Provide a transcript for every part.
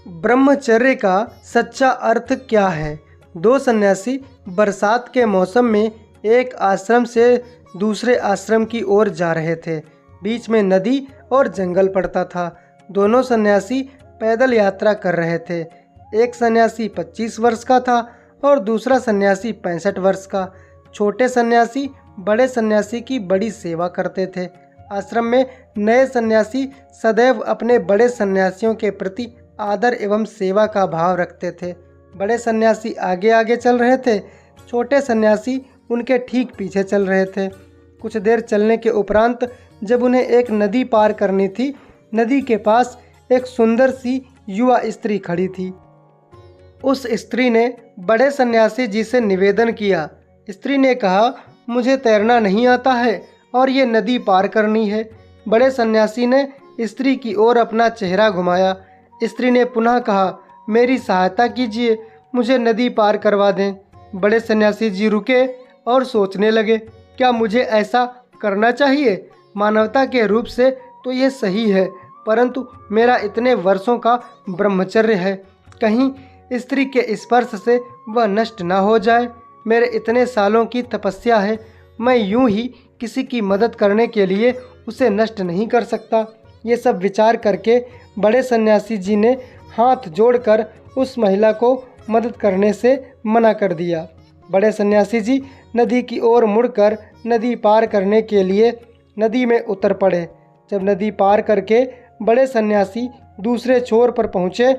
ब्रह्मचर्य का सच्चा अर्थ क्या है? दो सन्यासी बरसात के मौसम में एक आश्रम से दूसरे आश्रम की ओर जा रहे थे। बीच में नदी और जंगल पड़ता था। दोनों सन्यासी पैदल यात्रा कर रहे थे। एक सन्यासी 25 वर्ष का था और दूसरा सन्यासी 65 वर्ष का। छोटे सन्यासी बड़े सन्यासी की बड़ी सेवा करते थे। आश्रम में नए सन्यासी सदैव अपने बड़े सन्यासियों के प्रति आदर एवं सेवा का भाव रखते थे। बड़े सन्यासी आगे आगे चल रहे थे, छोटे सन्यासी उनके ठीक पीछे चल रहे थे। कुछ देर चलने के उपरांत जब उन्हें एक नदी पार करनी थी, नदी के पास एक सुंदर सी युवा स्त्री खड़ी थी। उस स्त्री ने बड़े सन्यासी जी से निवेदन किया। स्त्री ने कहा, मुझे तैरना नहीं आता है और ये नदी पार करनी है। बड़े सन्यासी ने स्त्री की ओर अपना चेहरा घुमाया। स्त्री ने पुनः कहा, मेरी सहायता कीजिए, मुझे नदी पार करवा दें। बड़े सन्यासी जी रुके और सोचने लगे, क्या मुझे ऐसा करना चाहिए? मानवता के रूप से तो ये सही है, परंतु मेरा इतने वर्षों का ब्रह्मचर्य है, कहीं स्त्री के स्पर्श से वह नष्ट ना हो जाए। मेरे इतने सालों की तपस्या है, मैं यूं ही किसी की मदद करने के लिए उसे नष्ट नहीं कर सकता। ये सब विचार करके बड़े सन्यासी जी ने हाथ जोड़कर उस महिला को मदद करने से मना कर दिया। बड़े सन्यासी जी नदी की ओर मुड़कर नदी पार करने के लिए नदी में उतर पड़े। जब नदी पार करके बड़े सन्यासी दूसरे छोर पर पहुँचे,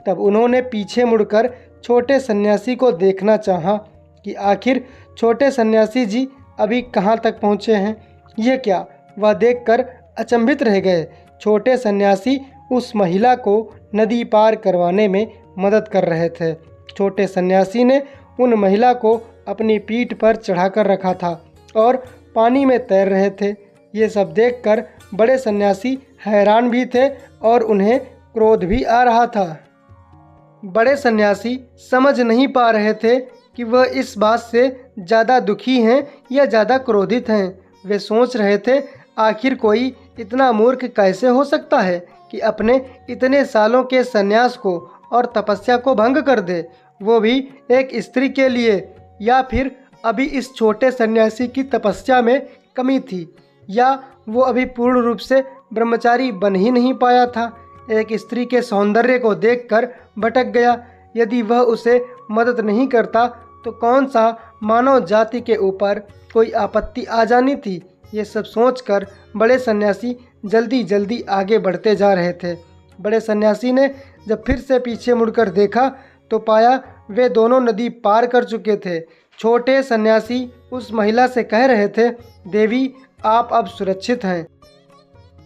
तब उन्होंने पीछे मुड़कर छोटे सन्यासी को देखना चाहा कि आखिर छोटे सन्यासी जी अभी कहाँ तक पहुँचे हैं। यह क्या, वह देखकर अचंभित रह गए। छोटे सन्यासी उस महिला को नदी पार करवाने में मदद कर रहे थे। छोटे सन्यासी ने उन महिला को अपनी पीठ पर चढ़ाकर रखा था और पानी में तैर रहे थे। ये सब देखकर बड़े सन्यासी हैरान भी थे और उन्हें क्रोध भी आ रहा था। बड़े सन्यासी समझ नहीं पा रहे थे कि वह इस बात से ज़्यादा दुखी हैं या ज़्यादा क्रोधित हैं। वे सोच रहे थे, आखिर कोई इतना मूर्ख कैसे हो सकता है कि अपने इतने सालों के संन्यास को और तपस्या को भंग कर दे, वो भी एक स्त्री के लिए। या फिर अभी इस छोटे सन्यासी की तपस्या में कमी थी, या वो अभी पूर्ण रूप से ब्रह्मचारी बन ही नहीं पाया था। एक स्त्री के सौंदर्य को देखकर भटक गया। यदि वह उसे मदद नहीं करता तो कौन सा मानव जाति के ऊपर कोई आपत्ति आ जानी थी। ये सब सोचकर बड़े सन्यासी जल्दी जल्दी आगे बढ़ते जा रहे थे। बड़े सन्यासी ने जब फिर से पीछे मुड़कर देखा तो पाया वे दोनों नदी पार कर चुके थे। छोटे सन्यासी उस महिला से कह रहे थे, देवी आप अब सुरक्षित हैं,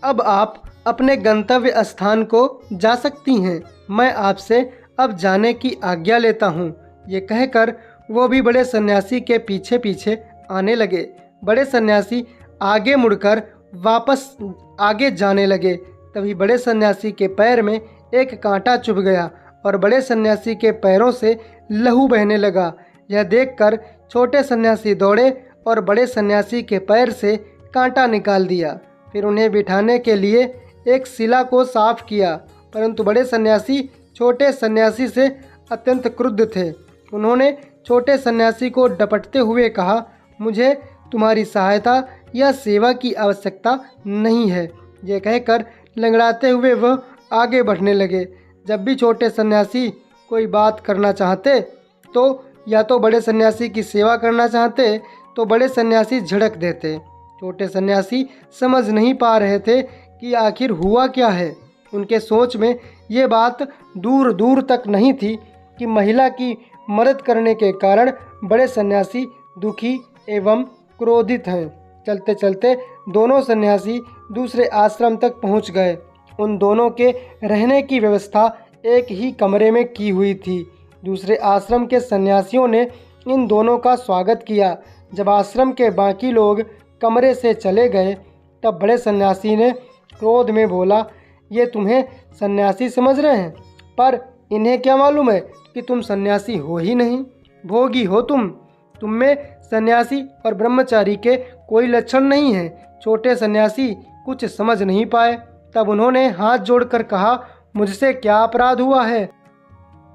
अब आप अपने गंतव्य स्थान को जा सकती हैं, मैं आपसे अब जाने की आज्ञा लेता हूँ। ये कहकर वो भी बड़े सन्यासी के पीछे पीछे आने लगे। बड़े सन्यासी आगे मुड़कर वापस आगे जाने लगे। तभी बड़े सन्यासी के पैर में एक कांटा चुभ गया और बड़े सन्यासी के पैरों से लहू बहने लगा। यह देखकर छोटे सन्यासी दौड़े और बड़े सन्यासी के पैर से कांटा निकाल दिया। फिर उन्हें बिठाने के लिए एक शिला को साफ किया, परंतु बड़े सन्यासी छोटे सन्यासी से अत्यंत क्रुद्ध थे। उन्होंने छोटे सन्यासी को डपटते हुए कहा, मुझे तुम्हारी सहायता या सेवा की आवश्यकता नहीं है। ये कहकर लंगड़ाते हुए वह आगे बढ़ने लगे। जब भी छोटे सन्यासी कोई बात करना चाहते तो या तो बड़े सन्यासी की सेवा करना चाहते तो बड़े सन्यासी झिड़क देते। छोटे सन्यासी समझ नहीं पा रहे थे कि आखिर हुआ क्या है। उनके सोच में ये बात दूर दूर तक नहीं थी कि महिला की मदद करने के कारण बड़े सन्यासी दुखी एवं क्रोधित हैं। चलते चलते दोनों सन्यासी दूसरे आश्रम तक पहुंच गए। उन दोनों के रहने की व्यवस्था एक ही कमरे में की हुई थी। दूसरे आश्रम के सन्यासियों ने इन दोनों का स्वागत किया। जब आश्रम के बाकी लोग कमरे से चले गए, तब बड़े सन्यासी ने क्रोध में बोला, ये तुम्हें सन्यासी समझ रहे हैं, पर इन्हें क्या मालूम है कि तुम सन्यासी हो ही नहीं, भोगी हो तुम में सन्यासी और ब्रह्मचारी के कोई लक्षण नहीं है। छोटे सन्यासी कुछ समझ नहीं पाए। तब उन्होंने हाथ जोड़कर कहा, मुझसे क्या अपराध हुआ है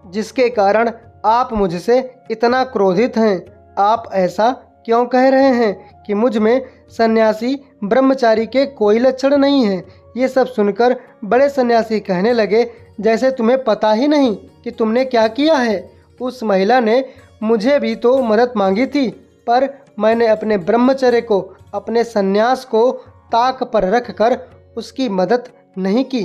जिसके कारण आप मुझसे इतना क्रोधित हैं? आप ऐसा क्यों कह रहे हैं कि मुझ में सन्यासी ब्रह्मचारी के कोई लक्षण नहीं है? ये सब सुनकर बड़े सन्यासी कहने लगे, जैसे तुम्हें पता ही नहीं कि तुमने क्या किया है। उस महिला ने मुझे भी तो मदद मांगी थी, पर मैंने अपने ब्रह्मचर्य को, अपने सन्यास को ताक पर रख कर उसकी मदद नहीं की।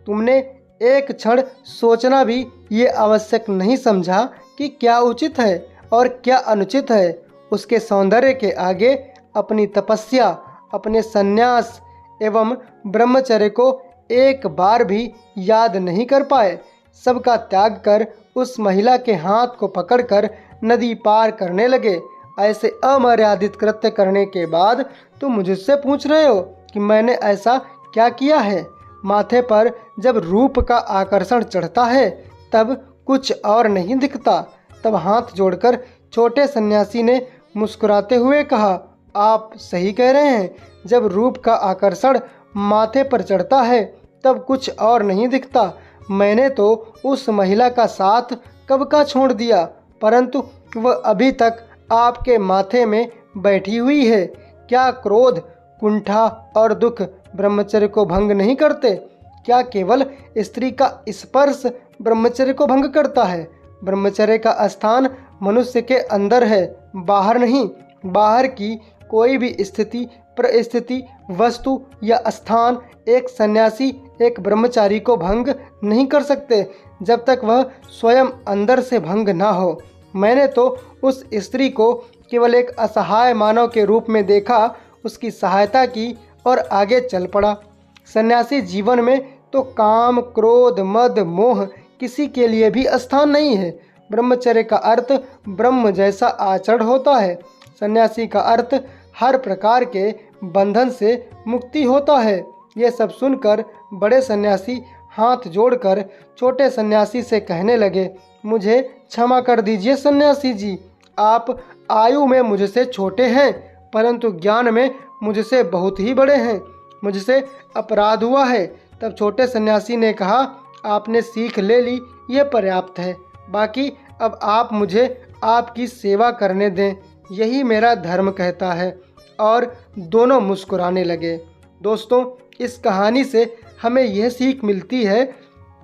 तुमने एक क्षण सोचना भी ये आवश्यक नहीं समझा कि क्या उचित है और क्या अनुचित है। उसके सौंदर्य के आगे अपनी तपस्या, अपने सन्यास एवं ब्रह्मचर्य को एक बार भी याद नहीं कर पाए। सबका त्याग कर उस महिला के हाथ को पकड़कर नदी पार करने लगे। ऐसे अमर्यादित कृत्य करने के बाद तुम मुझसे पूछ रहे हो कि मैंने ऐसा क्या किया है? माथे पर जब रूप का आकर्षण चढ़ता है तब कुछ और नहीं दिखता। तब हाथ जोड़कर छोटे सन्यासी ने मुस्कुराते हुए कहा, आप सही कह रहे हैं। जब रूप का आकर्षण माथे पर चढ़ता है तब कुछ और नहीं दिखता। मैंने तो उस महिला का साथ कब का छोड़ दिया, परंतु वह अभी तक आपके माथे में बैठी हुई है। क्या क्रोध, कुंठा और दुख ब्रह्मचर्य को भंग नहीं करते? क्या केवल स्त्री का स्पर्श ब्रह्मचर्य को भंग करता है? ब्रह्मचर्य का स्थान मनुष्य के अंदर है, बाहर नहीं। बाहर की कोई भी स्थिति, परिस्थिति, वस्तु या स्थान एक सन्यासी, एक ब्रह्मचारी को भंग नहीं कर सकते जब तक वह स्वयं अंदर से भंग ना हो। मैंने तो उस स्त्री को केवल एक असहाय मानव के रूप में देखा, उसकी सहायता की और आगे चल पड़ा। सन्यासी जीवन में तो काम, क्रोध, मद, मोह किसी के लिए भी स्थान नहीं है। ब्रह्मचर्य का अर्थ ब्रह्म जैसा आचरण होता है। सन्यासी का अर्थ हर प्रकार के बंधन से मुक्ति होता है। ये सब सुनकर बड़े सन्यासी हाथ जोड़कर छोटे सन्यासी से कहने लगे, मुझे क्षमा कर दीजिए सन्यासी जी। आप आयु में मुझसे छोटे हैं, परंतु ज्ञान में मुझसे बहुत ही बड़े हैं। मुझसे अपराध हुआ है। तब छोटे सन्यासी ने कहा, आपने सीख ले ली, ये पर्याप्त है। बाकी अब आप मुझे आपकी सेवा करने दें, यही मेरा धर्म कहता है। और दोनों मुस्कुराने लगे। दोस्तों, इस कहानी से हमें यह सीख मिलती है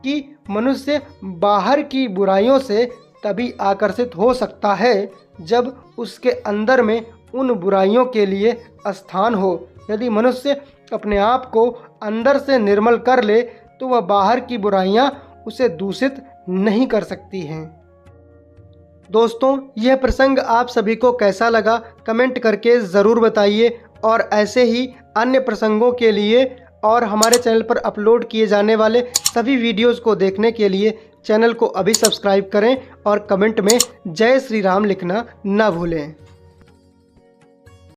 कि मनुष्य बाहर की बुराइयों से तभी आकर्षित हो सकता है जब उसके अंदर में उन बुराइयों के लिए स्थान हो। यदि मनुष्य अपने आप को अंदर से निर्मल कर ले तो वह बाहर की बुराइयां उसे दूषित नहीं कर सकती हैं। दोस्तों, यह प्रसंग आप सभी को कैसा लगा कमेंट करके ज़रूर बताइए। और ऐसे ही अन्य प्रसंगों के लिए और हमारे चैनल पर अपलोड किए जाने वाले सभी वीडियोस को देखने के लिए चैनल को अभी सब्सक्राइब करें और कमेंट में जय श्री राम लिखना न भूलें।